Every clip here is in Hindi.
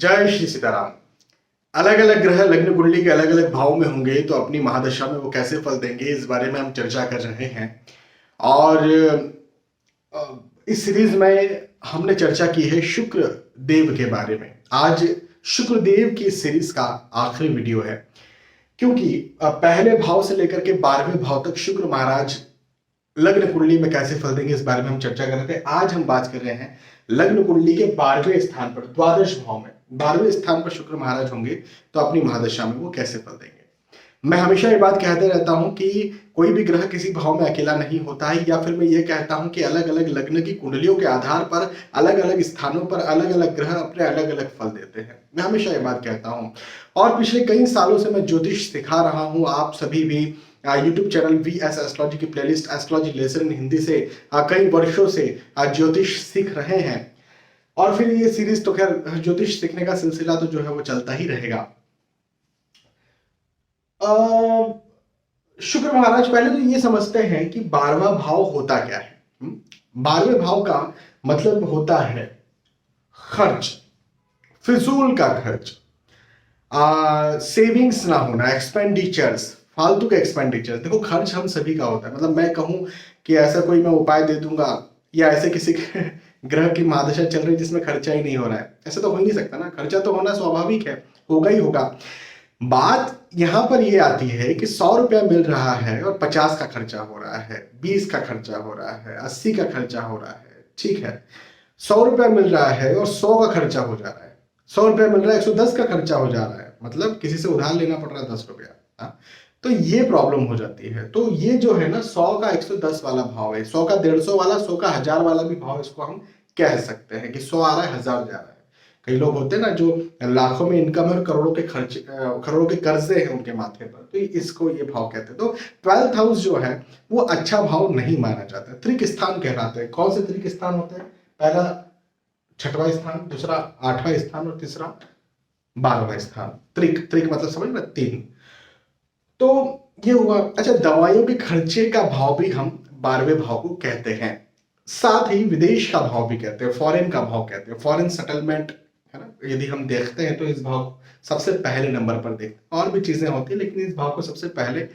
जय श्री सीताराम। अलग अलग ग्रह लग्न कुंडली के अलग अलग भाव में होंगे तो अपनी महादशा में वो कैसे फल देंगे, इस बारे में हम चर्चा कर रहे हैं। और इस सीरीज में हमने चर्चा की है शुक्र देव के बारे में। आज शुक्र देव की इस सीरीज का आखिरी वीडियो है, क्योंकि पहले भाव से लेकर के 12वें भाव तक शुक्र महाराज लग्न कुंडली में कैसे फल देंगे, इस बारे में हम चर्चा कर रहे थे। आज हम बात कर रहे हैं लग्न कुंडली के 12वें स्थान पर, द्वादश भाव में 12वें स्थान पर शुक्र महाराज होंगे तो अपनी महादशा में वो कैसे फल देंगे। मैं हमेशा ये बात कहते रहता हूं कि कोई भी ग्रह किसी भाव में अकेला नहीं होता है, या फिर मैं ये कहता हूं कि अलग अलग लग्न की कुंडलियों के आधार पर अलग अलग स्थानों पर अलग अलग ग्रह अपने अलग अलग फल देते हैं। मैं हमेशा ये बात कहता हूं, और पिछले कई सालों से मैं ज्योतिष सिखा रहा हूं। आप सभी भी यूट्यूब चैनल VS एस्ट्रोलॉजी की playlist astrology lesson in Hindi से कई वर्षों से ज्योतिष सीख रहे हैं, और फिर ये सीरीज तो खैर ज्योतिष सीखने का सिलसिला तो जो है वो चलता ही रहेगा। शुक्र महाराज, पहले तो ये समझते हैं कि 12वां भाव होता क्या है। 12वें भाव का मतलब होता है खर्च, फिजूल का खर्च, सेविंग्स ना होना, एक्सपेंडिचर्स, फालतू के एक्सपेंडिचर। देखो, खर्च हम सभी का होता है। मतलब मैं कहूं कि ऐसा कोई मैं उपाय दे दूंगा या ऐसे किसी ग्रह की महादशा चल रही जिसमें खर्चा ही नहीं हो रहा है, ऐसा तो हो ही नहीं सकता ना। खर्चा तो होना स्वाभाविक है, होगा ही होगा। बात यहां पर ये आती है कि 100 रुपया मिल रहा है और 50 का खर्चा हो रहा है, 20 का खर्चा हो रहा है, 80 का खर्चा हो रहा है। ठीक है, 100 रुपया मिल रहा है और 100 का खर्चा हो जा रहा है। 100 रुपया मिल रहा है, 110 का खर्चा हो जा रहा है, मतलब किसी से उधार लेना पड़ रहा है 10 रुपया। तो ये प्रॉब्लम हो जाती है। तो ये जो है ना, 100 का 110 वाला भाव है, 100 का 150 वाला, 100 का 1000 वाला भी भाव इसको हम कह सकते हैं कि 100 आ रहा है, 1000 जा रहा है। कई लोग होते हैं ना जो लाखों में इनकम है और करोड़ों के खर्च, करोड़ों के कर्जे हैं उनके माथे पर, तो इसको ये भाव कहते हैं। तो 12th हाउस जो है वो अच्छा भाव नहीं माना जाता है, त्रिक स्थान कहलाता है। कौन से त्रिक स्थान होते हैं? पहला 6वां स्थान, दूसरा 8वां स्थान और तीसरा 12वां स्थान। त्रिक, त्रिक मतलब समझ ना, 3। तो ये हुआ। अच्छा, दवाइयों के खर्चे का भाव भी हम 12वें भाव को कहते हैं। साथ ही विदेश का भाव भी कहते हैं, फॉरेन का भाव कहते हैं, फॉरेन सेटलमेंट है ना। यदि हम देखते हैं तो इस भाव सबसे पहले नंबर पर देखते हैं। और भी चीजें होती है, लेकिन इस भाव को सबसे पहले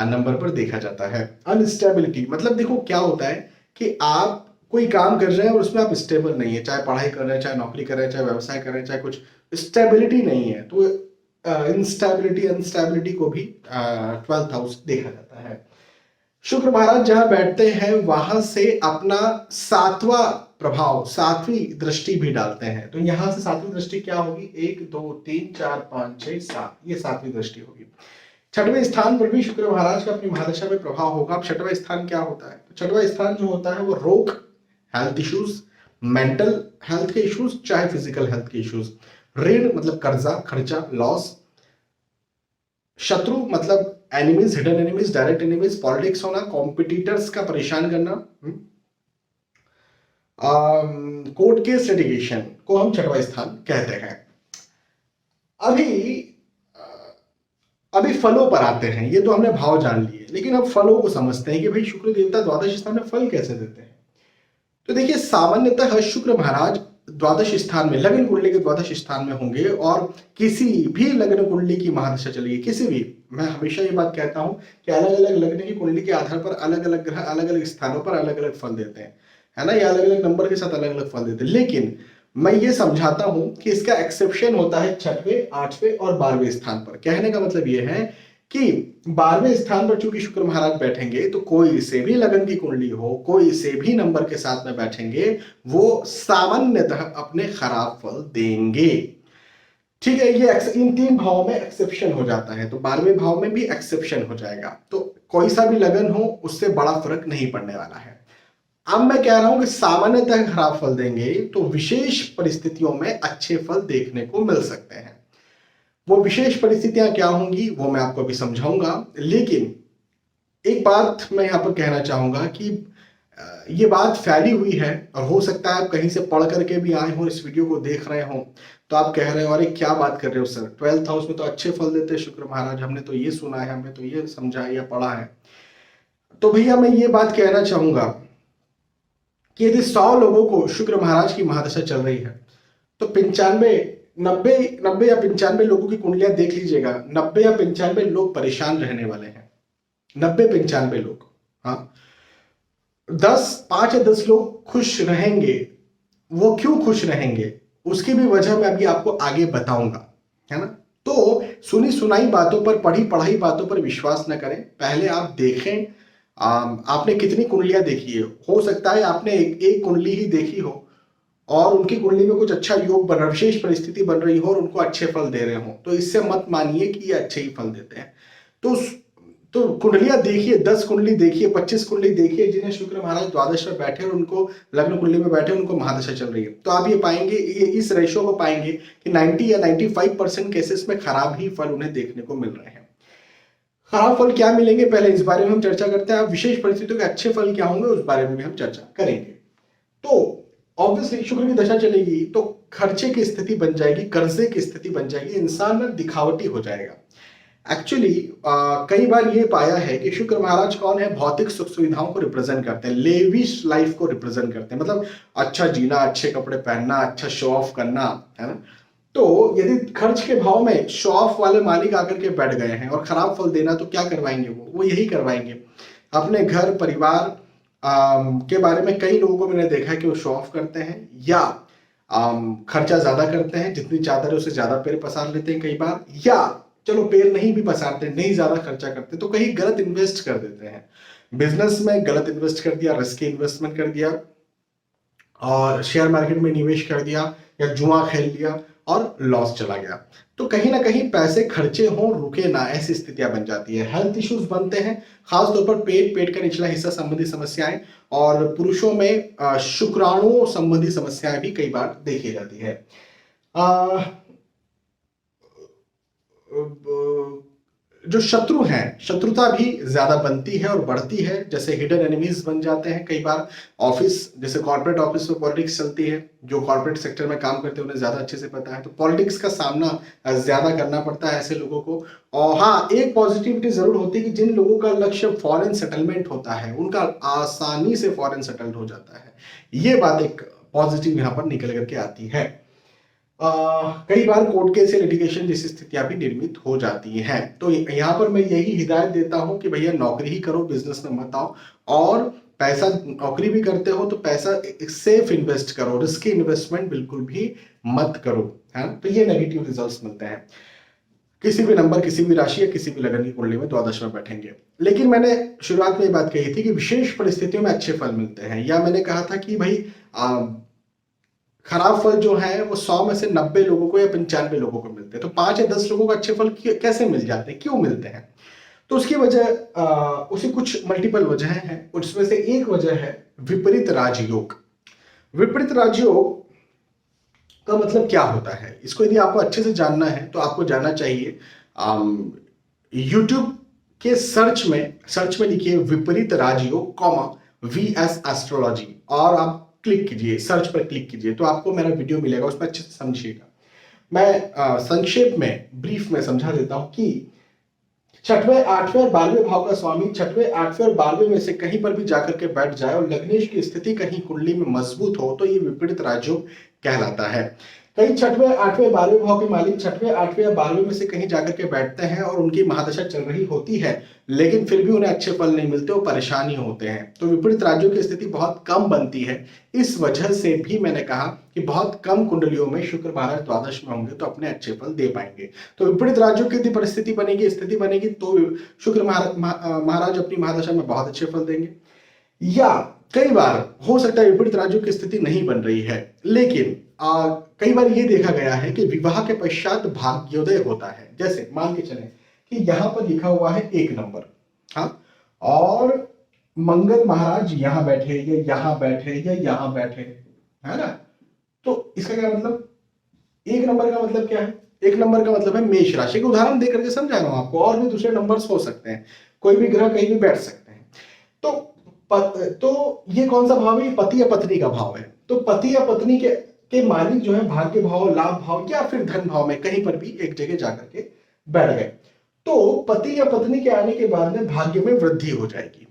नंबर पर देखा जाता है। अनस्टेबिलिटी मतलब, देखो क्या होता है कि आप कोई काम कर रहे हैं और उसमें आप स्टेबल नहीं है, चाहे पढ़ाई कर रहे हैं, चाहे नौकरी कर रहे हैं, चाहे व्यवसाय कर रहे हैं, चाहे कुछ स्टेबिलिटी नहीं है, तो इंस्टेबिलिटी, अनस्टेबिलिटी को भी 12th हाउस देखा जाता है। शुक्र महाराज जहां बैठते हैं वहां से अपना 7वां प्रभाव, 7वीं दृष्टि भी डालते हैं। तो यहां से 7वीं दृष्टि क्या होगी? 1 2 3 4 5 6 7, ये 7वीं दृष्टि होगी। 6वें स्थान पर भी शुक्र महाराज का अपनी महादशा में प्रभाव होगा। अब 6वां स्थान क्या होता है? तो 6वां स्थान जो होता है वो रोग, हेल्थ इश्यूज, मेंटल हेल्थ के इश्यूज, चाहे फिजिकल हेल्थ के इश्यूज, ऋण मतलब कर्जा, खर्चा, लॉस, शत्रु मतलब enemies, hidden enemies, direct enemies, politics होना, कॉम्पिटिटर्स का परेशान करना, कोर्ट केस, लिटिगेशन को हम 6वां स्थान कहते हैं। अभी फलों पर आते हैं। ये तो हमने भाव जान लिए, लेकिन अब फलों को समझते हैं कि भाई शुक्र देवता द्वादश स्थान में फल कैसे देते हैं। तो देखिए, सामान्यतः शुक्र महाराज द्वादश स्थान में, लग्न कुंडली के द्वादश स्थान में होंगे, और किसी भी लग्न कुंडली की महादशा चलेगी, किसी भी, मैं हमेशा ये बात कहता हूं कि अलग अलग लग्न की कुंडली के आधार पर अलग अलग ग्रह अलग अलग स्थानों पर अलग अलग फल देते हैं, है ना। ये अलग अलग नंबर के साथ अलग अलग फल देते हैं। लेकिन मैं ये समझाता हूं कि इसका एक्सेप्शन होता है 6वें, 8वें और 12वें स्थान पर। कहने का मतलब ये है कि 12वें स्थान पर चूंकि शुक्र महाराज बैठेंगे, तो कोई से भी लगन की कुंडली हो, कोई से भी नंबर के साथ में बैठेंगे, वो सामान्यतः अपने खराब फल देंगे। ठीक है, ये इन 3 भावों में एक्सेप्शन हो जाता है, तो 12वें भाव में भी एक्सेप्शन हो जाएगा। तो कोई सा भी लगन हो, उससे बड़ा फर्क नहीं पड़ने वाला है। अब मैं कह रहा हूं कि सामान्यतः खराब फल देंगे, तो विशेष परिस्थितियों में अच्छे फल देखने को मिल सकते हैं। वो विशेष परिस्थितियां क्या होंगी वो मैं आपको अभी समझाऊंगा। लेकिन एक बात मैं यहां पर कहना चाहूंगा कि ये बात फैली हुई है, और हो सकता है आप कहीं से पढ़ करके भी आए हो, इस वीडियो को देख रहे हो, तो आप कह रहे हो अरे क्या बात कर रहे हो सर, 12th हाउस में तो अच्छे फल देते हैं शुक्र महाराज, हमने तो ये सुना है, हमने तो ये समझा या पढ़ा है। तो भैया मैं ये बात कहना चाहूंगा कि यदि 100 लोगों को शुक्र महाराज की महादशा चल रही है, तो 95 90 90 या 95 लोगों की कुंडलियां देख लीजिएगा, 90 या 95 लोग परेशान रहने वाले हैं, 90-95 लोग। हाँ, 5 या 10 लोग खुश रहेंगे। वो क्यों खुश रहेंगे उसकी भी वजह मैं अभी आपको आगे बताऊंगा, है ना। तो सुनी सुनाई बातों पर, पढ़ी पढ़ाई बातों पर विश्वास न करें, पहले आप देखें आपने कितनी कुंडलियां देखी है। हो सकता है आपने एक कुंडली ही देखी हो और उनकी कुंडली में कुछ अच्छा योग बन रहा, विशेष परिस्थिति बन रही हो और उनको अच्छे फल दे रहे हो, तो इससे मत मानिए कि ये अच्छे ही फल देते हैं। तो कुंडलियां देखिए, 10 कुंडली देखिए, 25 कुंडली देखिए जिन्हें शुक्र महाराज द्वादश में बैठे और उनको लग्न कुंडली में बैठे, उनको महादशा चल रही है, तो आप ये पाएंगे, ये इस रेशो को पाएंगे कि 90 या 95% केसेस में खराब ही फल उन्हें देखने को मिल रहे हैं। खराब फल क्या मिलेंगे पहले इस बारे में हम चर्चा करते हैं। अब विशेष परिस्थितियों के अच्छे फल क्या होंगे उस बारे में भी हम चर्चा करेंगे। तो ऑब्वियसली शुक्र की दशा चलेगी तो खर्चे की स्थिति बन जाएगी, कर्जे की स्थिति बन जाएगी, इंसान में दिखावटी हो जाएगा। एक्चुअली कई बार ये पाया है कि शुक्र महाराज कौन है, भौतिक सुख सुविधाओं को रिप्रेजेंट करते हैं, लेविश लाइफ को रिप्रेजेंट करते हैं, मतलब अच्छा जीना, अच्छे कपड़े पहनना, अच्छा शो ऑफ करना, है ना। तो यदि खर्च के भाव में शो ऑफ वाले मालिक आकर के बैठ गए हैं और खराब फल देना, तो क्या करवाएंगे वो यही करवाएंगे। अपने घर परिवार के बारे में कई लोगों को मैंने देखा है कि वो शो ऑफ करते हैं या खर्चा ज्यादा करते हैं, जितनी चादर है उससे ज्यादा पैर पसार लेते हैं कई बार, या चलो पैर नहीं भी पसारते, नहीं ज्यादा खर्चा करते तो कहीं गलत इन्वेस्ट कर देते हैं, बिजनेस में गलत इन्वेस्ट कर दिया, रिस्की इन्वेस्टमेंट कर दिया और शेयर मार्केट में निवेश कर दिया या जुआ खेल लिया और लॉस चला गया। तो कहीं ना कहीं पैसे खर्चे हों रुके ना, ऐसी स्थितियां बन जाती है। हेल्थ इश्यूज बनते हैं, खासतौर पर पेट का निचला हिस्सा संबंधी समस्याएं और पुरुषों में शुक्राणु संबंधी समस्याएं भी कई बार देखी जाती है। जो शत्रु हैं, शत्रुता भी ज्यादा बनती है और बढ़ती है, जैसे हिडन एनिमीज बन जाते हैं कई बार। ऑफिस, जैसे कॉर्पोरेट ऑफिस में पॉलिटिक्स चलती है, जो कॉर्पोरेट सेक्टर में काम करते हैं उन्हें ज्यादा अच्छे से पता है, तो पॉलिटिक्स का सामना ज्यादा करना पड़ता है ऐसे लोगों को। और हाँ, एक पॉजिटिविटी जरूर होती है कि जिन लोगों का लक्ष्य फॉरेन सेटलमेंट होता है उनका आसानी से फॉरेन सेटल्ड हो जाता है, ये बात एक पॉजिटिव यहाँ पर निकल करके आती है। कई बार कोर्ट केस या लिटिगेशन जैसी स्थितियां भी निर्मित हो जाती हैं। तो यहाँ पर मैं यही हिदायत देता हूं कि भैया नौकरी ही करो, बिजनेस में मत आओ, और पैसा नौकरी भी करते हो तो पैसा सेफ इन्वेस्ट करो, रिस्की इन्वेस्टमेंट बिल्कुल भी मत करो, है। तो ये नेगेटिव रिजल्ट्स मिलते हैं किसी भी नंबर, किसी भी राशि या किसी भी लगन की कुंडली में द्वादश में बैठेंगे। लेकिन मैंने शुरुआत में ये बात कही थी कि विशेष परिस्थितियों में अच्छे फल मिलते हैं, या मैंने कहा था कि भाई खराब फल जो है वो 100 में से 90 लोगों को या 95 लोगों को मिलते हैं, तो 5 या 10 लोगों को अच्छे फल कैसे मिल जाते हैं, क्यों मिलते हैं? तो उसकी वजह उसी कुछ मल्टीपल वजह हैं। उसमें से एक वजह है विपरीत राजयोग। विपरीत राजयोग का मतलब क्या होता है, इसको यदि आपको अच्छे से जानना है तो आपको जानना चाहिए यूट्यूब के सर्च में लिखिए विपरीत राजयोग कॉमा VS एस्ट्रोलॉजी और आप क्लिक कीजिए, सर्च पर क्लिक कीजिए तो आपको मेरा वीडियो मिलेगा, उसमें अच्छे से समझिएगा। मैं संक्षेप में, ब्रीफ में समझा देता हूं कि 6वें, 8वें और 12वें भाव का स्वामी 6वें, 8वें और 12वें में से कहीं पर भी जाकर के बैठ जाए और लग्नेश की स्थिति कहीं कुंडली में मजबूत हो तो ये विपरीत राजयोग कहलाता है। कई 6वें, 8वें, 12वें भाव के मालिक 6वें, 8वें या 12वें में से कहीं जाकर के बैठते हैं और उनकी महादशा चल रही होती है, लेकिन फिर भी उन्हें अच्छे फल नहीं मिलते, वो परेशानी होते हैं। तो विपरीत राजयोग की स्थिति बहुत कम बनती है। इस वजह से भी मैंने कहा कि बहुत कम कुंडलियों में शुक्र महाराज द्वादश में होंगे तो अपने अच्छे फल दे पाएंगे। तो विपरीत राजयोग की यदि परिस्थिति बनेगी, स्थिति बनेगी, तो शुक्र महाराज अपनी महादशा में बहुत अच्छे फल देंगे। या कई बार हो सकता है विपरीत राजयोग की स्थिति नहीं बन रही है, लेकिन कई बार ये देखा गया है कि विवाह के पश्चात भाग्योदय होता है। जैसे मान के चले कि यहां पर लिखा हुआ है 1 नंबर, हाँ, और मंगल महाराज यहां बैठे या यहां बैठे या यहां बैठे, है ना। तो इसका क्या मतलब, 1 नंबर का मतलब क्या है? 1 नंबर का मतलब है मेष राशि। का उदाहरण देकर के समझा रहा हूं आपको, और भी दूसरे नंबर्स हो सकते हैं, कोई भी ग्रह कहीं भी बैठ सकते हैं। तो ये कौन सा भाव है? पति या पत्नी का भाव है। तो पति या पत्नी के मालिक जो है भाग्य भाव, लाभ भाव या फिर धन भाव में कहीं पर भी एक जगह जाकर के बैठ गए, तो पति या पत्नी के आने के बाद में भाग्य में वृद्धि हो जाएगी,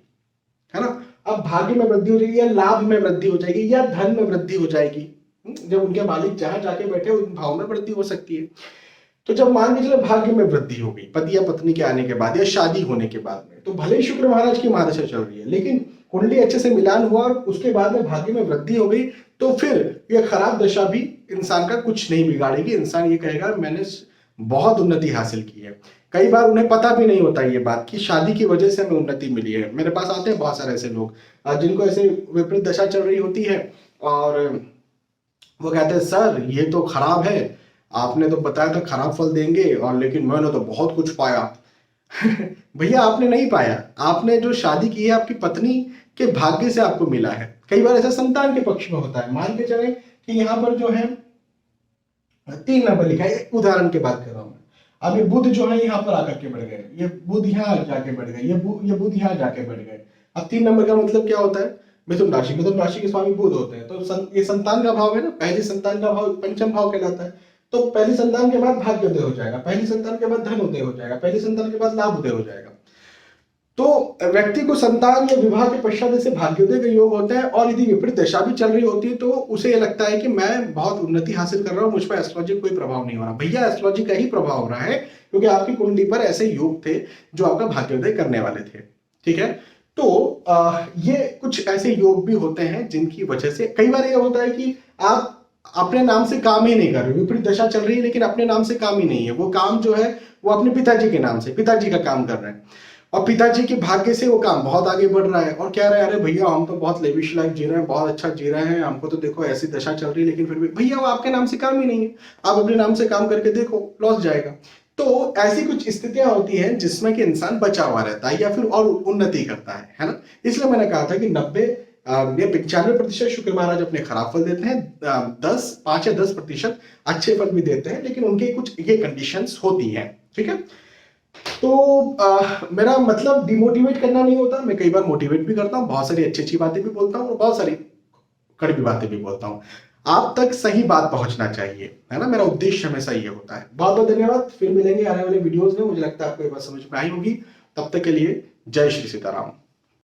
है ना। अब भाग्य में वृद्धि हो जाएगी या लाभ में वृद्धि हो जाएगी या धन में वृद्धि हो जाएगी, जब उनके मालिक जहां जाके बैठे उन भाव में वृद्धि हो सकती है। तो जब मान के चले भाग्य में वृद्धि हो गई पति या पत्नी के आने के बाद या शादी होने के बाद में, तो भले ही शुक्र महाराज की महादशा चल रही है, लेकिन कुंडली अच्छे से मिलान हुआ और उसके बाद में भाग्य में वृद्धि हो गई, तो फिर यह खराब दशा भी इंसान का कुछ नहीं बिगाड़ेगी। इंसान ये कहेगा मैंने बहुत उन्नति हासिल की है। कई बार उन्हें पता भी नहीं होता ये बात कि शादी की वजह से हमें उन्नति मिली है। मेरे पास आते हैं बहुत सारे ऐसे लोग जिनको ऐसे विपरीत दशा चल रही होती है और वो कहते हैं सर ये तो खराब है, आपने तो बताया था खराब फल देंगे और लेकिन मैंने तो बहुत कुछ पाया। भैया आपने नहीं पाया, आपने जो शादी की है आपकी पत्नी के भाग्य से आपको मिला है। कई बार ऐसा संतान के पक्ष में होता है। मान के चले कि यहाँ पर जो है 3 नंबर लिखा है, उदाहरण की बात कर रहा हूं मैं। अब ये बुध जो है यहाँ पर आकर के बढ़ गए, ये बुध यहाँ जाके बढ़ गए, ये बुध यहाँ जाके बढ़ गए। अब 3 नंबर का मतलब क्या होता है? मिथुन राशि। मिथुन राशि के स्वामी बुध होते हैं, तो ये संतान का भाव है ना, पहली संतान का भाव पंचम भाव कहलाता है। तो पहली संतान के बाद भाग्योदय हो जाएगा, पहली संतान के बाद धनोदय हो जाएगा, पहली संतान के बाद लाभोदय हो जाएगा। तो व्यक्ति को संतान या विवाह के पश्चात से भाग्योदय का योग होता है और यदि विपरीत दशा भी चल रही होती है तो उसे ये लगता है कि मैं बहुत उन्नति हासिल कर रहा हूं, मुझ पर एस्ट्रोलॉजी कोई प्रभाव नहीं हो रहा। भैया एस्ट्रोलॉजी का ही प्रभाव हो रहा है, क्योंकि आपकी कुंडली पर ऐसे योग थे जो आपका भाग्योदय करने वाले थे। ठीक है, तो ये कुछ ऐसे योग भी होते हैं जिनकी वजह से कई बार ये होता है कि आप अपने नाम से काम ही नहीं कर रहे, विपरीत दशा चल रही है लेकिन अपने नाम से काम ही नहीं है, वो काम जो है वो अपने पिताजी के नाम से, पिताजी का काम कर रहे हैं और पिताजी के भाग्य से वो काम बहुत आगे बढ़ रहा है और कह रहे हैं अरे भैया हम तो बहुत लेविश लाइफ जी रहे हैं, बहुत अच्छा जी रहे हैं, हमको तो देखो ऐसी दशा चल रही है, लेकिन फिर भी भैया वो आपके नाम से काम ही नहीं है, आप अपने नाम से काम करके देखो लॉस जाएगा। तो ऐसी कुछ स्थितियां होती हैं जिसमें कि इंसान बचा हुआ रहता है या फिर और उन्नति करता है ना। इसलिए मैंने कहा था कि 95% शुक्र महाराज अपने खराब फल देते हैं, 5 या 10% अच्छे फल भी देते हैं, लेकिन उनके कुछ ये कंडीशंस होती हैं। ठीक है, तो मेरा मतलब डिमोटिवेट करना नहीं होता, मैं कई बार मोटिवेट भी करता हूँ, बहुत सारी अच्छी अच्छी बातें भी बोलता हूँ और बहुत सारी कड़वी बातें भी बोलता हूँ। आप तक सही बात पहुंचना चाहिए, है ना, मेरा उद्देश्य हमेशा ये होता है। बहुत बहुत धन्यवाद, फिर मिलेंगे आने वाले वीडियोस में। मुझे लगता है आपको ये बात समझ में आई होगी। तब तक के लिए जय श्री सीताराम।